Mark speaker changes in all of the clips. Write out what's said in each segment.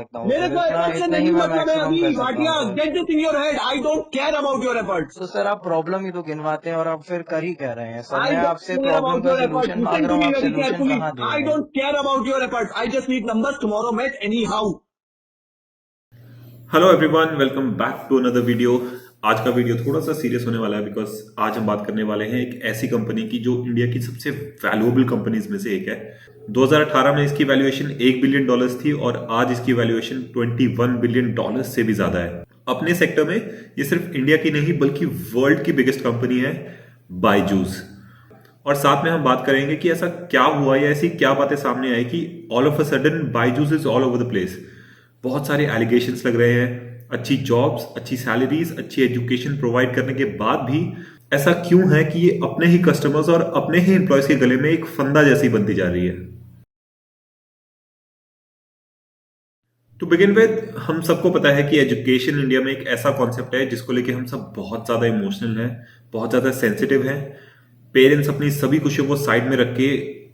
Speaker 1: सकता हूँ
Speaker 2: मेरे
Speaker 1: सर,
Speaker 2: को
Speaker 1: इतना
Speaker 2: एफर्ट से
Speaker 1: इतना ही
Speaker 2: नहीं
Speaker 1: मैं
Speaker 2: मतलब है
Speaker 1: मैक्सिमम
Speaker 2: अभी
Speaker 1: कर सकता
Speaker 2: भाटिया,
Speaker 1: हूँ sir.
Speaker 2: Get this in your head, I don't care about your efforts.
Speaker 1: तो सर आप प्रॉब्लम ही तो गिनवाते हैं और आप फिर कर ही कह रहे हैं सर।
Speaker 2: आई
Speaker 1: मैं
Speaker 2: डोंट
Speaker 1: आपसे
Speaker 2: केयर
Speaker 1: प्रॉब्लम
Speaker 2: अबाउट
Speaker 1: का
Speaker 2: योर एफर्ट्स,
Speaker 1: सोल्यूशन मांग
Speaker 2: लिसन
Speaker 1: रहा
Speaker 2: टू
Speaker 1: हूँ,
Speaker 2: मी
Speaker 1: आप
Speaker 2: वेरी
Speaker 1: सोल्यूशन
Speaker 2: केयरफुली,
Speaker 1: कहाँ दे
Speaker 2: आई
Speaker 1: रहे हैं?
Speaker 2: Don't care about your efforts, I just need numbers tomorrow mate anyhow.
Speaker 3: Hello everyone, welcome back to another video. आज का वीडियो थोड़ा सा सीरियस होने वाला है बिकॉज आज हम बात करने वाले हैं एक ऐसी कंपनी की जो इंडिया की सबसे वैल्यूएबल कंपनीज में से एक है। 2018 में इसकी वैल्यूएशन $1 बिलियन थी और आज इसकी वैल्यूएशन $21 बिलियन से भी ज्यादा है। अपने सेक्टर में ये सिर्फ इंडिया की नहीं बल्कि वर्ल्ड की बिगेस्ट कंपनी है बायजूस। और साथ में हम बात करेंगे कि ऐसा क्या हुआ या ऐसी क्या बातें सामने आई कि all of a sudden Byju's is all over the place. बहुत सारे एलिगेशंस लग रहे हैं, अच्छी जॉब्स, अच्छी सैलरीज, अच्छी एजुकेशन प्रोवाइड करने के बाद भी ऐसा क्यों है कि ये अपने ही कस्टमर्स और अपने ही एम्प्लॉयज के गले में एक फंदा जैसी बनती जा रही है। टू बिगिन विद, हम सबको पता है कि एजुकेशन इंडिया में एक ऐसा कॉन्सेप्ट है जिसको लेके हम सब बहुत ज्यादा इमोशनल हैं, बहुत ज्यादा सेंसिटिव हैं। पेरेंट्स अपनी सभी खुशियों को साइड में रख के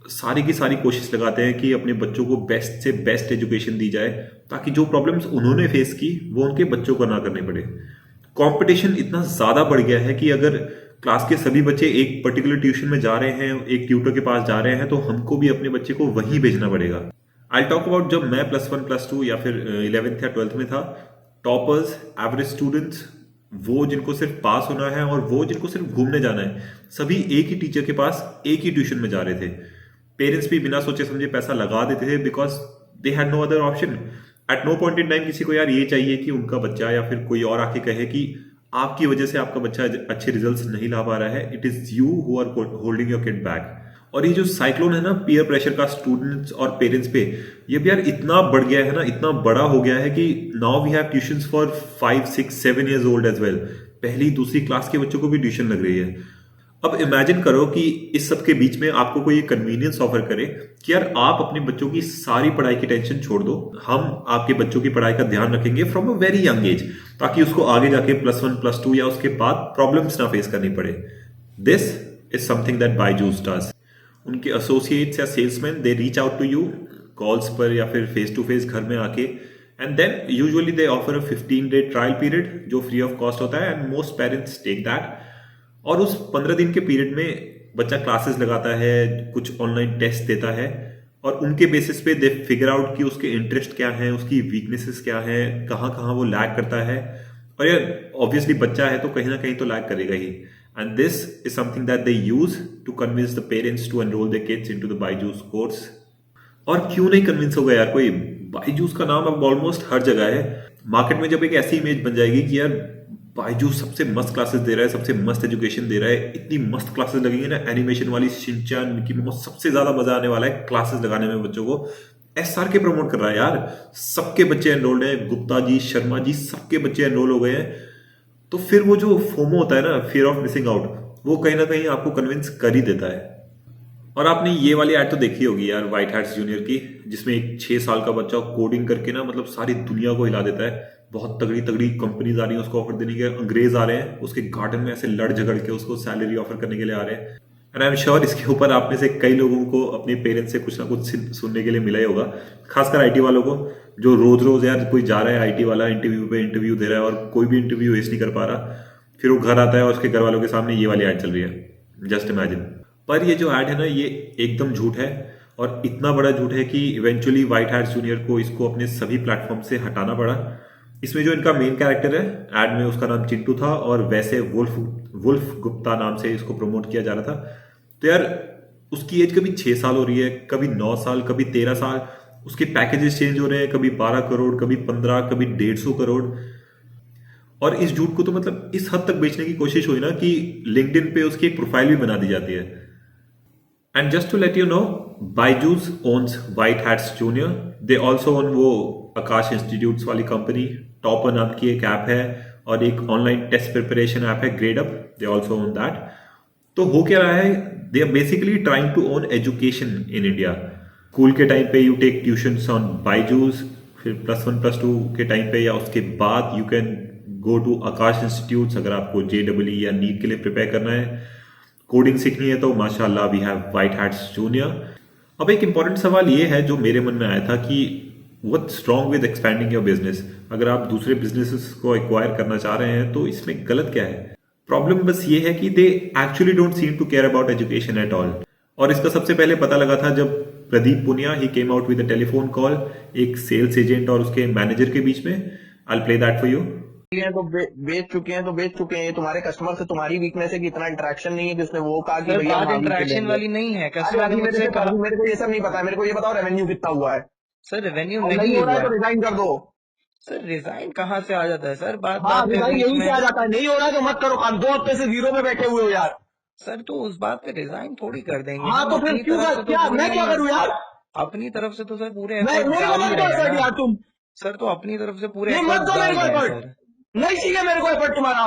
Speaker 3: सारी की सारी कोशिश लगाते हैं कि अपने बच्चों को बेस्ट से बेस्ट एजुकेशन दी जाए ताकि जो प्रॉब्लम्स उन्होंने फेस की वो उनके बच्चों को ना करने पड़े। कंपटीशन इतना ज्यादा बढ़ गया है कि अगर क्लास के सभी बच्चे एक पर्टिकुलर ट्यूशन में जा रहे हैं, एक ट्यूटर के पास जा रहे हैं, तो हमको भी अपने बच्चे को वहीं भेजना पड़ेगा। आई टॉक अबाउट जब मैं +1 +2 या फिर 11th या 12th में था, टॉपर्स, एवरेज स्टूडेंट्स, वो जिनको सिर्फ पास होना है और वो जिनको सिर्फ घूमने जाना है, सभी एक ही टीचर के पास एक ही ट्यूशन में जा रहे थे। पेरेंट्स भी बिना सोचे समझे पैसा लगा देते थे because they had no other option. At no point in time किसी को यार ये चाहिए कि उनका बच्चा या फिर कोई और आके कहे कि आपकी वजह से आपका बच्चा अच्छे रिजल्ट्स नहीं ला पा रहा है, it is you who are holding your kid back. और ये जो साइक्लोन है ना पीयर प्रेशर का स्टूडेंट्स और पेरेंट्स पे, ये भी यार इतना बढ़ गया है ना, इतना बड़ा हो गया है कि now we have tuitions for 5, 6, 7 years old as well. पहली दूसरी क्लास के बच्चों को भी ट्यूशन लग रही है। अब इमेजिन करो कि इस सब के बीच में आपको कोई कन्वीनियंस ऑफर करे कि यार आप अपने बच्चों की सारी पढ़ाई की टेंशन छोड़ दो, हम आपके बच्चों की पढ़ाई का ध्यान रखेंगे from a very young age, ताकि उसको आगे जाके +1 +2 या उसके बाद प्रॉब्लम्स ना फेस करनी पड़े। This is something that Byju's does. उनके एसोसिएट्स या salesman they reach out to you calls पर या फिर फेस टू फेस घर में आके, and then usually they offer a 15-day trial period जो फ्री ऑफ कॉस्ट होता है, and most parents take that. और उस 15 दिन के पीरियड में बच्चा क्लासेस लगाता है, कुछ ऑनलाइन टेस्ट देता है और उनके बेसिस पे दे फिगर आउट कि उसके इंटरेस्ट क्या है, उसकी वीकनेसेस क्या है, कहाँ कहाँ वो लैग करता है। और यार ऑब्वियसली बच्चा है तो कहीं ना कहीं तो लैग करेगा ही, and this is something that they use to convince the parents to enroll the kids into the Byju's course. और क्यों नहीं कन्विंस होगा यार कोई? बायजूस का नाम अब ऑलमोस्ट हर जगह है। मार्केट में जब एक ऐसी इमेज बन जाएगी कि यार बायजूस सबसे मस्त क्लासेस दे रहा है, सबसे मस्त एजुकेशन दे रहा है, इतनी मस्त क्लासेस लगेंगी ना, एनिमेशन वाली, शिनचैन, मिकी माउस, सबसे ज्यादा मजा आने वाला है क्लासेस लगाने में बच्चों को। SRK प्रमोट कर रहा है यार, सबके बच्चे एनरोल्ड हैं, गुप्ता जी, शर्मा जी, सबके बच्चे एनरोल हो गए हैं। तो फिर वो जो फोमो होता है ना, फियर ऑफ मिसिंग आउट, वो कहीं ना कहीं आपको कन्विंस कर ही देता है। और आपने ये वाली एड तो देखी होगी यार व्हाइट हैट्स जूनियर की, जिसमें एक 6 साल का बच्चा कोडिंग करके ना मतलब सारी दुनिया को हिला देता है। बहुत तगड़ी तगड़ी कंपनीज आ रही हैं उसको ऑफर देने के, अंग्रेज आ रहे हैं उसके गार्डन में ऐसे लड़ झगड़ के उसको सैलरी ऑफर करने के लिए आ रहे हैं। एंड आई एम श्योर इसके ऊपर आप में से कई लोगों को अपने पेरेंट्स से कुछ ना कुछ सुनने के लिए मिला ही होगा, खासकर आईटी वालों को, जो रोज रोज यार कोई जा रहा है आईटी वाला इंटरव्यू पे इंटरव्यू दे रहा है और कोई भी इंटरव्यू वेस्ट नहीं कर पा रहा, फिर वो घर आता है और उसके घर वालों के सामने ये वाली एड चल रही है। Just imagine. पर ये जो ऐड है ना, ये एकदम झूठ है और इतना बड़ा झूठ है कि इवेंचुअली व्हाइट हैट्स जूनियर को इसको अपने सभी प्लेटफॉर्म से हटाना पड़ा। इसमें जो इनका मेन कैरेक्टर है ऐड में, उसका नाम चिंटू था और वैसे वुल्फ गुप्ता नाम से इसको प्रमोट किया जा रहा था। तो यार उसकी एज कभी 6 साल हो रही है, कभी 9 साल, कभी 13 साल। उसके पैकेजेस चेंज हो रहे हैं, कभी 12 करोड़, कभी 15, कभी 150 करोड़। और इस झूठ को तो मतलब इस हद तक बेचने की कोशिश हुई ना कि लिंक्डइन पे उसकी एक प्रोफाइल भी बना दी जाती है। And just to let you know, Byju's owns White Hats Junior. They also own वो आकाश इंस्टीट्यूट्स वाली कंपनी, टॉपर नाम की एक ऐप है और एक ऑनलाइन टेस्ट प्रिपरेशन ऐप है Gradeup, they also own that. तो हो क्या रहा है, they are basically trying to own education in India. School के टाइम पे you take tuitions on Byju's, फिर +1 +2 के टाइम पे या उसके बाद you can go to Aakash institutes अगर आपको JEE या नीट के लिए प्रिपेयर करना है। कोडिंग सीखनी है तो माशाल्लाह we have White Hats Junior. अब एक इंपॉर्टेंट सवाल ये है जो मेरे मन में आया था कि what's wrong with expanding your business? अगर आप दूसरे बिजनेसेस को एक्वायर करना चाह रहे हैं तो इसमें गलत क्या है? प्रॉब्लम बस ये है कि they actually don't seem to care about education at all. और इसका सबसे पहले पता लगा था जब Pradeep Punia he came out with a telephone call एक सेल्स एजेंट और उसके मैनेजर के बीच में। I will play that for you.
Speaker 2: हैं तो बेच चुके हैं तो बेच चुके हैं। ये तुम्हारे कस्टमर से तुम्हारी वीकनेस है कि इतना इंटरेक्शन नहीं है कि उसने वो कहा कि
Speaker 1: सर
Speaker 2: भैया
Speaker 1: बात
Speaker 2: हम अभी से
Speaker 1: इंटरेक्शन
Speaker 2: लेंगे।
Speaker 1: वाली नहीं है,
Speaker 2: अरे
Speaker 1: कस्टमर ने
Speaker 2: अभी
Speaker 1: मुझसे कहा।
Speaker 2: मेरे को ये सब नहीं पता है। मेरे को ये बताओ रेवेन्यू कितना हुआ है।
Speaker 1: सर रेवेन्यू
Speaker 2: और
Speaker 1: नहीं
Speaker 2: नहीं हो रहा
Speaker 1: हुआ
Speaker 2: है तो
Speaker 1: है।
Speaker 2: रिजाइन कर दो।
Speaker 1: सर रिजाइन कहाँ से आ जाता है सर, बात
Speaker 2: हाँ
Speaker 1: बात पे
Speaker 2: रिजाइन
Speaker 1: बीच
Speaker 2: यहीं से
Speaker 1: में।
Speaker 2: आ जाता है। नहीं हो रहा है तो मत करो काम। 2 हफ्ते से जीरो में बैठे हुए हो यार।
Speaker 1: सर तो उस बात पे रिजाइन थोड़ी कर देंगे
Speaker 2: हाँ
Speaker 1: हम,
Speaker 2: तो फिर
Speaker 1: अपनी
Speaker 2: क्यों
Speaker 1: तरफ से तो
Speaker 2: क्या मैं
Speaker 1: पूरे
Speaker 2: क्या करूँ यार।
Speaker 1: अपनी तरफ से तो सर पूरे
Speaker 2: मैं
Speaker 1: एफर्ट
Speaker 2: मेरे को
Speaker 1: डाल ही
Speaker 2: मत
Speaker 1: रहे
Speaker 2: दो
Speaker 1: हैं
Speaker 2: एफर्ट
Speaker 1: ना।
Speaker 2: यार तुम।
Speaker 1: सर तो अपनी तरफ से पूरे
Speaker 2: नहीं मत
Speaker 1: एफर्ट
Speaker 2: दो मेरे
Speaker 1: डाल
Speaker 2: को
Speaker 1: रहे हैं
Speaker 2: एफर्ट।
Speaker 1: सर।
Speaker 2: नहीं चाहिए मेरे को एफर्ट तुम्हारा।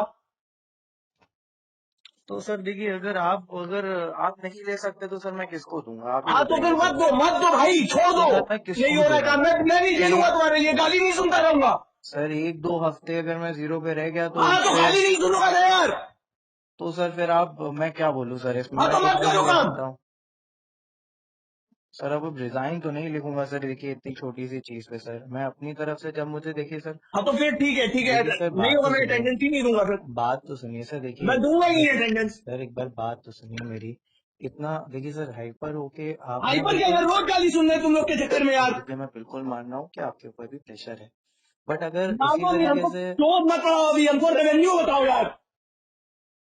Speaker 1: तो सर देखिए, अगर आप नहीं ले सकते तो सर मैं किसको दूंगा, आप ही
Speaker 2: हाँ तो फिर
Speaker 1: बताइए सर।
Speaker 2: मत दो भाई छोड़
Speaker 1: तो
Speaker 2: दो।
Speaker 1: सर मैं
Speaker 2: यही
Speaker 1: किसको
Speaker 2: हो रहा है
Speaker 1: दूंगा
Speaker 2: काम। मैं नीचे दूंगा तुम्हारे। ये गाली नहीं सुनता रहूंगा।
Speaker 1: सर? 1-2 हफ्ते अगर मैं जीरो पे रह गया तो
Speaker 2: हाँ तो
Speaker 1: उससे
Speaker 2: गाली नहीं सुनूंगा ना यार।
Speaker 1: तो सर फिर मैं क्या बोलूं सर इसमें,
Speaker 2: हाँ
Speaker 1: मैं
Speaker 2: तो
Speaker 1: कुछ
Speaker 2: मत
Speaker 1: भी
Speaker 2: करो
Speaker 1: नहीं कर
Speaker 2: काम।
Speaker 1: सकता हूँ। सर अब रिजाइन तो नहीं लिखूंगा सर, देखिए इतनी छोटी सी चीज पे सर मैं अपनी तरफ से जब मुझे देखिए सर।
Speaker 2: हाँ तो फिर ठीक है
Speaker 1: देखिए सर
Speaker 2: नहीं
Speaker 1: बात
Speaker 2: होगा
Speaker 1: तो
Speaker 2: मैं
Speaker 1: सुनिए,
Speaker 2: अटेंडेंस ही नहीं दूंगा फिर।
Speaker 1: बात तो सुनिए सर। देखिए
Speaker 2: मैं दूंगा ही नहीं अटेंडेंस।
Speaker 1: सर एक बार बात तो सुनिए मेरी। इतना देखिए सर हाइपर होके आप ना
Speaker 2: हाइपर क्या
Speaker 1: बिल्कुल।
Speaker 2: यार। रोज गाली सुन रहे तुम लोग के चक्कर में यार।
Speaker 1: देखिए मैं बिल्कुल मान रहा हूँ कि आपके ऊपर भी प्रेशर है, बट अगर इसी
Speaker 2: मांगो नहीं
Speaker 1: तरीके
Speaker 2: हमको
Speaker 1: से।
Speaker 2: क्लोज मत कराओ अभी। हमको रेवेन्यू बताओ यार।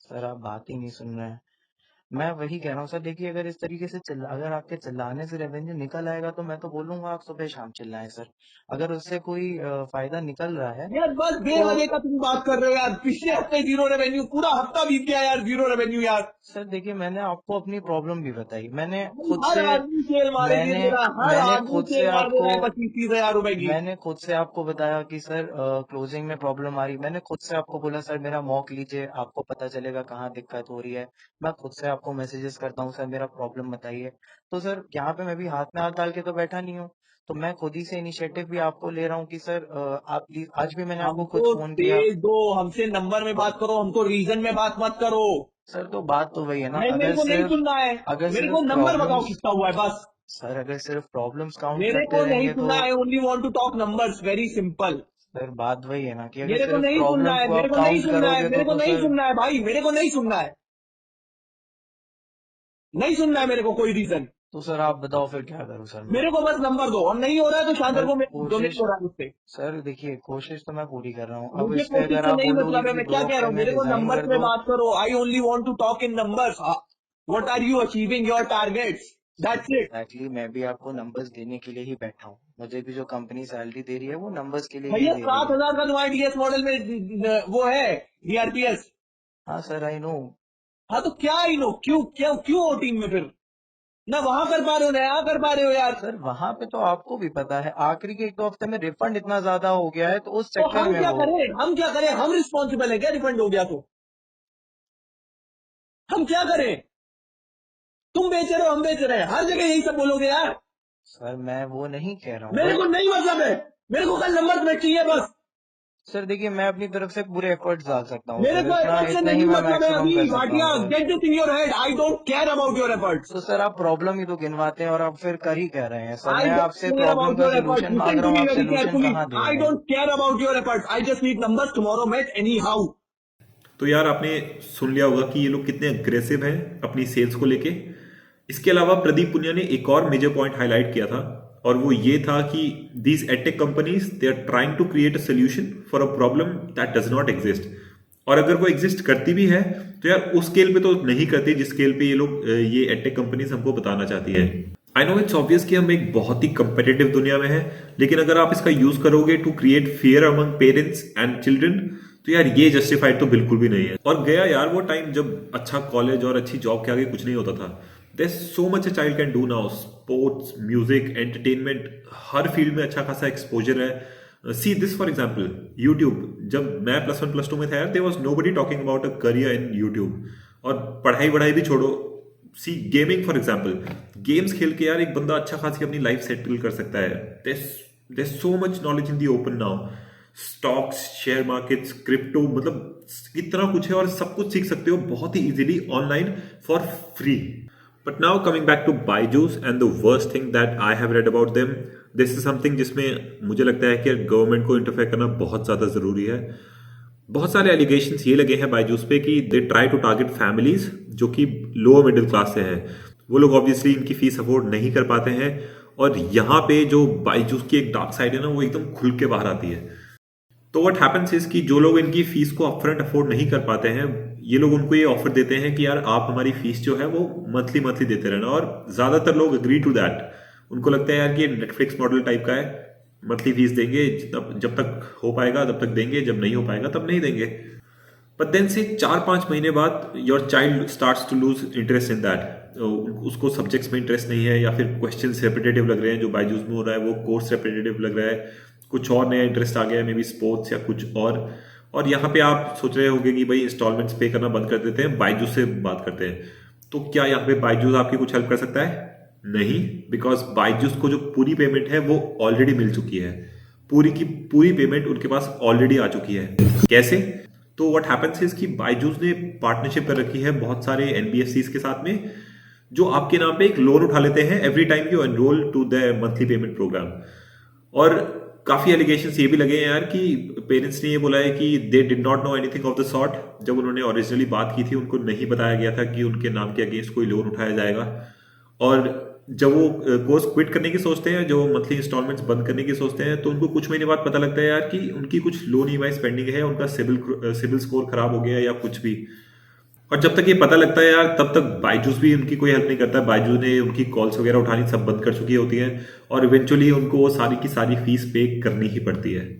Speaker 1: सर आप बात ही नहीं सुन रहे हैं। मैं वही कह रहा हूँ सर, देखिए अगर इस तरीके से अगर आपके चिल्लाने से रेवेन्यू निकल आएगा तो मैं तो बोलूंगा आप सुबह शाम चिल्लाएं सर। अगर उससे कोई फायदा निकल रहा है
Speaker 2: यार बस
Speaker 1: तो
Speaker 2: बेवजह का तुम बात कर रहे हो यार। पिछले हफ्ते जीरो रेवेन्यू। पूरा हफ्ता बीत गया यार जीरो रेवेन्यू यार।
Speaker 1: सर देखिए मैंने आपको अपनी प्रॉब्लम भी बताई, मैंने खुद
Speaker 2: हर
Speaker 1: से
Speaker 2: आदमी सेल मारेगी
Speaker 1: मैंने
Speaker 2: तेरा। हर
Speaker 1: मैंने
Speaker 2: आदमी
Speaker 1: खुद से
Speaker 2: सेल मार दे
Speaker 1: आपको
Speaker 2: रहा है 25-30 हजार रुपए की।
Speaker 1: मैंने खुद से आपको बताया कि सर क्लोजिंग में प्रॉब्लम आ रही। मैंने खुद से आपको बोला सर मेरा मॉक लीजिए, आपको पता चलेगा कहाँ दिक्कत हो रही है। मैं खुद से आपको मैसेजेस करता हूँ, सर मेरा प्रॉब्लम बताइए। तो सर यहाँ पे मैं भी हाथ में हाथ डाल के तो बैठा नहीं हूँ। तो मैं खुद ही से इनिशिएटिव भी आपको ले रहा हूँ कि सर आप प्लीज, आज भी मैंने आपको खुद
Speaker 2: हमको
Speaker 1: फोन किया।
Speaker 2: तेज दो। हमसे नंबर में बात करो। हमको रीजन में बात मत करो।
Speaker 1: सर तो बात तो वही है ना,
Speaker 2: नहीं मेरे को नहीं सुनना है।
Speaker 1: अगर
Speaker 2: मेरे
Speaker 1: सिर्फ
Speaker 2: को नंबर बताओ
Speaker 1: प्रॉब्लम्स
Speaker 2: कितना हुआ है बस।
Speaker 1: सर अगर सिर्फ प्रॉब्लम्स काउंट
Speaker 2: मेरे
Speaker 1: करते
Speaker 2: को नहीं
Speaker 1: रहेंगे तो।
Speaker 2: सुनना है। Only want to talk numbers. Very simple.
Speaker 1: Sir बात वही है ना कि अगर
Speaker 2: मेरे को
Speaker 1: सिर्फ
Speaker 2: नहीं सुनना
Speaker 1: प्रॉब्लम्स
Speaker 2: है।
Speaker 1: को
Speaker 2: मेरे
Speaker 1: आप
Speaker 2: को नहीं
Speaker 1: काउंट
Speaker 2: सुनना है।
Speaker 1: करोगे
Speaker 2: मेरे को
Speaker 1: तो
Speaker 2: नहीं
Speaker 1: सर।
Speaker 2: सुनना है भाई। मेरे को नहीं सुनना है। नहीं सुनना है मेरे को कोई रीजन।
Speaker 1: तो सर आप बताओ फिर क्या करूं सर मैं।
Speaker 2: मेरे को बस नंबर दो। और नहीं हो रहा है तो शांतर
Speaker 1: सर
Speaker 2: को जो नहीं
Speaker 1: कोशिश
Speaker 2: हो रहा है उससे।
Speaker 1: सर देखिए कोशिश तो मैं पूरी कर रहा हूँ, अब
Speaker 2: मुझे
Speaker 1: इस पे
Speaker 2: कोशिश
Speaker 1: अगर
Speaker 2: से
Speaker 1: आप
Speaker 2: नहीं
Speaker 1: बोलोगे
Speaker 2: मतलब है।
Speaker 1: कि
Speaker 2: मैं क्या
Speaker 1: दो
Speaker 2: कह रहा
Speaker 1: हफ्ते
Speaker 2: हूँ।
Speaker 1: में
Speaker 2: मेरे को
Speaker 1: रिजाइन
Speaker 2: नंबर्स
Speaker 1: कर
Speaker 2: में
Speaker 1: दो।
Speaker 2: बात करो। I only want to talk in numbers. What are you achieving your targets. That's it.
Speaker 1: Actually मैं भी आपको नंबर्स देने के लिए ही बैठा हूँ, मुझे भी जो कंपनी सैलरी दे रही है वो नंबर्स के लिए ही
Speaker 2: भैया
Speaker 1: दे रही है।
Speaker 2: 7,000 का तुम्हारे डीएस मॉडल में वो है डीआरपीएस।
Speaker 1: हाँ सर आई नो।
Speaker 2: हाँ तो क्या ही नो। क्यों क्यों क्यों हो टीम में फिर। ना वहां कर पा रहे हो ना यहाँ कर पा रहे हो यार।
Speaker 1: सर वहां पे तो आपको भी पता है आखिरी के 1-2 हफ्ते में रिफंड इतना ज्यादा हो गया है तो उस
Speaker 2: तो
Speaker 1: चक्कर
Speaker 2: हम
Speaker 1: में
Speaker 2: क्या
Speaker 1: वो।
Speaker 2: करें। हम क्या करें। हम रिस्पॉन्सिबल है क्या रिफंड हो गया तो। हम क्या करें। तुम बेच रहे हो हम बेच रहे हैं। हर जगह यही सब बोलोगे यार।
Speaker 1: सर मैं वो नहीं कह रहा हूँ,
Speaker 2: मेरे को
Speaker 1: बट
Speaker 2: नहीं मतलब है। मेरे को कल नंबर में चाहिए बस।
Speaker 1: सर देखिए मैं अपनी तरफ से पूरे एफर्ट्स डाल सकता हूँ
Speaker 2: मेरे
Speaker 1: सर,
Speaker 2: को
Speaker 1: इतना
Speaker 2: एफर्ट से
Speaker 1: इतना ही
Speaker 2: नहीं
Speaker 1: मैं
Speaker 2: मतलब है
Speaker 1: मैक्सिमम कर
Speaker 2: अभी।
Speaker 1: सकता हूँ
Speaker 2: Bhatia
Speaker 1: sir.
Speaker 2: Get this in your head. I don't care about your efforts.
Speaker 1: तो सर आप प्रॉब्लम ही तो गिनवाते हैं और आप फिर कर ही कह रहे हैं सर,
Speaker 2: आई
Speaker 1: मैं
Speaker 2: डोंट
Speaker 1: आपसे
Speaker 2: केयर
Speaker 1: प्रॉब्लम
Speaker 2: अबाउट
Speaker 1: का
Speaker 2: योर एफर्ट्स।
Speaker 1: सोल्यूशन मांग
Speaker 2: लिसन
Speaker 1: रहा
Speaker 2: टू
Speaker 1: हूँ,
Speaker 2: मी
Speaker 1: आप
Speaker 2: वेरी
Speaker 1: सोल्यूशन
Speaker 2: केयरफुली।
Speaker 1: कहाँ दे
Speaker 2: आई
Speaker 1: रहे हैं।
Speaker 2: Don't care about your efforts. I just need numbers tomorrow mate anyhow.
Speaker 3: तो यार आपने सुन लिया होगा कि ये लोग कितने अग्रेसिव हैं अपनी सेल्स को लेके। इसके अलावा प्रदीप पुनिया ने एक और मेजर पॉइंट हाईलाइट किया था और वो ये था कि these edtech companies they are trying to create a solution for a problem that does not exist. और अगर वो एग्जिस्ट करती भी है तो यार उस स्केल पे तो नहीं करती जिस स्केल पे ये एडटेक कंपनीज हमको बताना चाहती है। आई नो इट्स ऑब्वियस कि हम एक बहुत ही कंपेटिटिव दुनिया में हैं, लेकिन अगर आप इसका यूज करोगे to create fear among parents and children तो यार ये जस्टिफाइड तो बिल्कुल भी नहीं है। और गया यार वो टाइम जब अच्छा कॉलेज और अच्छी जॉब के आगे कुछ नहीं होता था। There's so much a child can do now. Sports, music, entertainment, हर फील्ड में अच्छा खासा एक्सपोजर है। See this for example YouTube. जब मैं +1 +2 में था यार there was nobody talking about a career in YouTube. और पढ़ाई वढ़ाई भी छोड़ो, see gaming for example, games खेल के यार एक बंदा अच्छा खासी अपनी लाइफ सेटल कर सकता है। There so much knowledge in the open now. Stocks, share markets, crypto, मतलब इतना कुछ है और सब कुछ सीख सकते हो बहुत ही easily online for free. But now coming back to Byju's and the worst thing that I have read about them, this is something जिसमें मुझे लगता है कि गवर्नमेंट को इंटरफेयर करना बहुत ज़्यादा ज़रूरी है। बहुत सारे एलिगेशंस ये लगे हैं बायजूस पे कि they try to target families जो कि लोअर मिडिल क्लास से हैं। वो लोग ऑब्वियसली इनकी फीस अफोर्ड नहीं कर पाते हैं, और यहाँ पे जो बायजूस की एक डार्क साइड है ना, वो एकदम खुल के बाहर आती है। तो व्हाट हैपेंस इज कि जो लोग इनकी फीस को अपफ्रंट अफोर्ड नहीं कर पाते हैं, ये लोग उनको ये ऑफर देते हैं कि यार आप हमारी फीस जो है वो मंथली देते रहना, और ज्यादातर लोग एग्री टू दैट। उनको लगता है यार कि नेटफ्लिक्स मॉडल टाइप का है, मंथली फीस देंगे, जब तक हो पाएगा तब तक देंगे, जब नहीं हो पाएगा तब नहीं देंगे। बट देन से 4-5 महीने बाद your child starts to lose interest in that. उसको सब्जेक्ट्स में इंटरेस्ट नहीं है, या फिर क्वेश्चंस रेपिटेटिव लग रहे हैं, जो बायजूस में हो रहा है वो कोर्स रेपिटेटिव लग रहा है, कुछ और नया इंटरेस्ट आ गया है, मे बी स्पोर्ट्स या कुछ और यहाँ पे आप सोच रहे होंगे कि भाई इंस्टॉलमेंट्स पे करना बंद कर देते हैं, बायजूस से बात करते हैं। तो क्या यहाँ पे बायजूस आपकी कुछ हेल्प कर सकता है? नहीं, बिकॉज बायजूस को जो पूरी पेमेंट है वो ऑलरेडी मिल चुकी है। पूरी की पूरी पेमेंट उनके पास ऑलरेडी आ चुकी है। कैसे? तो व्हाट हैपेंस इज कि बायजूस ने पार्टनरशिप कर रखी है बहुत सारे एनबीएफसीज के साथ में, जो आपके नाम पे एक लोन उठा लेते हैं every time you enroll to the monthly payment program. और काफी एलिगेशंस ये भी लगे हैं यार कि पेरेंट्स ने ये बोला है कि they did not know anything of the sort. जब उन्होंने ओरिजिनली बात की थी, उनको नहीं बताया गया था कि उनके नाम के अगेंस्ट कोई लोन उठाया जाएगा। और जब वो कोर्स क्विट करने की सोचते हैं, जो मंथली इंस्टॉलमेंट्स बंद करने की सोचते हैं, तो उनको कुछ महीने बाद पता लगता है यार कि उनकी कुछ लोन ईएमआई पेंडिंग है, उनका सिविल स्कोर खराब हो गया या कुछ भी। और जब तक ये पता लगता है यार, तब तक बायजूस भी उनकी कोई हेल्प नहीं करता। बायजूस ने उनकी कॉल्स वगैरह उठानी सब बंद कर चुकी होती है, और इवेंचुअली उनको वो सारी की सारी फीस पे करनी ही पड़ती है।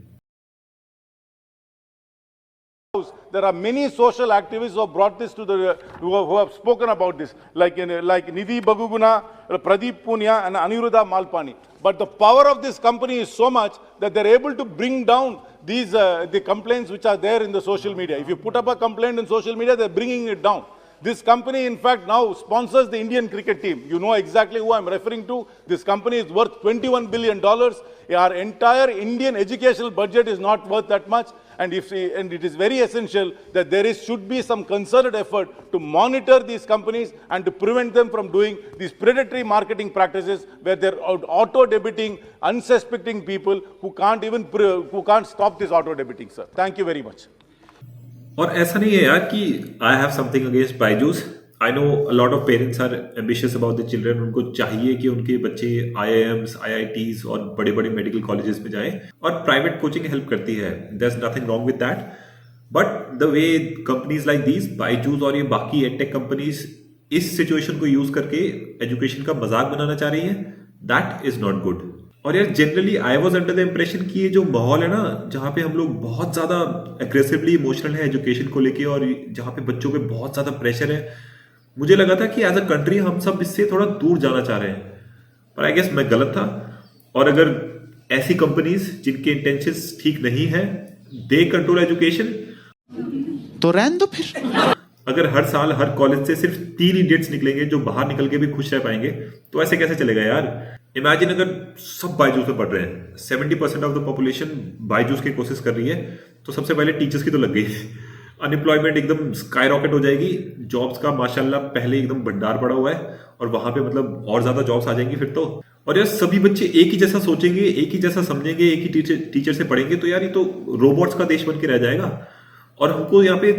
Speaker 4: There are many social activists who have brought this to the, who have spoken about this, like Nidhi Baguguna, Pradeep Punia, and Aniruddha Malpani. But the power of this company is so much that they're able to bring down these the complaints which are there in the social media. If you put up a complaint in social media, they're bringing it down. This company, in fact, now sponsors the Indian cricket team. You know exactly who I'm referring to. This company is worth $21 billion. Our entire Indian educational budget is not worth that much. And it is very essential that should be some concerted effort to monitor these companies and to prevent them from doing these predatory marketing practices where they're auto-debiting unsuspecting people who can't stop this auto-debiting, sir. Thank you very much.
Speaker 3: और ऐसा नहीं है यार कि I have something against Byju's. I know a lot of parents are ambitious about the children. उनको चाहिए कि उनके बच्चे आईआईएम्स, आईआईटीज और बड़े बड़े मेडिकल कॉलेजेस में जाएं, और प्राइवेट कोचिंग हेल्प करती है। There is nothing wrong with that. But the way companies like these, Byju's और ये बाकी एडटेक कंपनीज इस सिचुएशन को यूज करके एजुकेशन का मजाक बनाना चाह रही है, दैट इज नॉट गुड। और यार generally I was under the impression कि ये जो माहौल है ना, जहाँ पे हम लोग बहुत ज्यादा एग्रेसिवली इमोशनल है एजुकेशन को लेके, और जहाँ पे बच्चों पे बहुत ज्यादा प्रेशर है, मुझे लगा था कि एज अ कंट्री हम सब इससे थोड़ा दूर जाना चाह रहे हैं। पर आई गेस मैं गलत था। और अगर ऐसी कंपनीज जिनके इंटेंशंस ठीक नहीं है, दे कंट्रोल एजुकेशन,
Speaker 5: तो रहने दो फिर।
Speaker 3: अगर हर साल हर कॉलेज से सिर्फ 3 इडियट्स निकलेंगे जो बाहर निकल के भी खुश रह पाएंगे, तो ऐसे कैसे चलेगा यार? इमेजिन अगर सब बायजूस में पढ़ रहे हैं, 70% ऑफ द पॉपुलेशन बायजूस की कोशिश कर रही है, तो सबसे पहले टीचर्स की तो लग गई। अनएम्प्लॉयमेंट एकदम स्काई रॉकेट हो जाएगी। जॉब्स का माशाल्लाह पहले एकदम भंडार पड़ा हुआ है, और वहां पे मतलब और ज्यादा जॉब्स आ जाएंगी फिर तो। और यार सभी बच्चे एक ही जैसा सोचेंगे, एक ही जैसा समझेंगे, एक ही टीचर से पढ़ेंगे, तो यार ये तो रोबोट्स का देश बन के रह जाएगा। और हमको यहाँ पे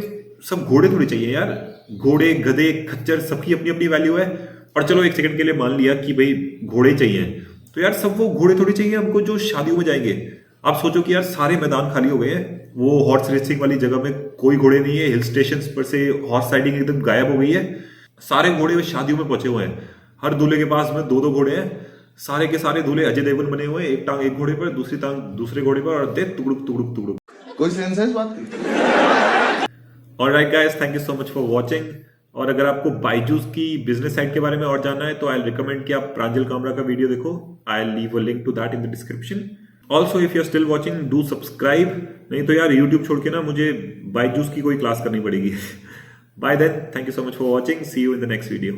Speaker 3: सब घोड़े थोड़ी चाहिए यार। घोड़े, गधे, खच्चर, सबकी अपनी अपनी वैल्यू है। और चलो एक सेकंड के लिए मान लिया कि भाई घोड़े चाहिए, तो यार सब वो घोड़े थोड़ी चाहिए हमको जो शादियों में जाएंगे। आप सोचो कि यार सारे मैदान खाली हो गए हैं, वो हॉर्स रेसिंग वाली जगह में कोई घोड़े नहीं है, हिल स्टेशन पर से हॉर्स राइडिंग एकदम गायब हो गई है, सारे घोड़े शादियों में पहुंचे हुए हैं। हर दूल्हे के पास में 2-2 घोड़े हैं, सारे के सारे दूल्हे अजय देवगन बने हुए हैं, एक टांग एक घोड़े पर, दूसरी टांग दूसरे घोड़े पर, और दे तुगड़ुक तुगड़ुक तुगड़ुक।
Speaker 2: कोई सेंस है इस बात की?
Speaker 3: Alright guys, thank you so much for watching. और अगर आपको बायजूस की बिजनेस साइड के बारे में और जानना है, तो आई रिकमेंड कि आप प्रांजल कामरा का वीडियो देखो। I leave a link to that in the description. Also if you are still watching, do subscribe. नहीं तो यार यूट्यूब छोड़ के ना मुझे बायजूस की कोई क्लास करनी पड़ेगी। Bye then, thank you so much for watching, see you in the next video.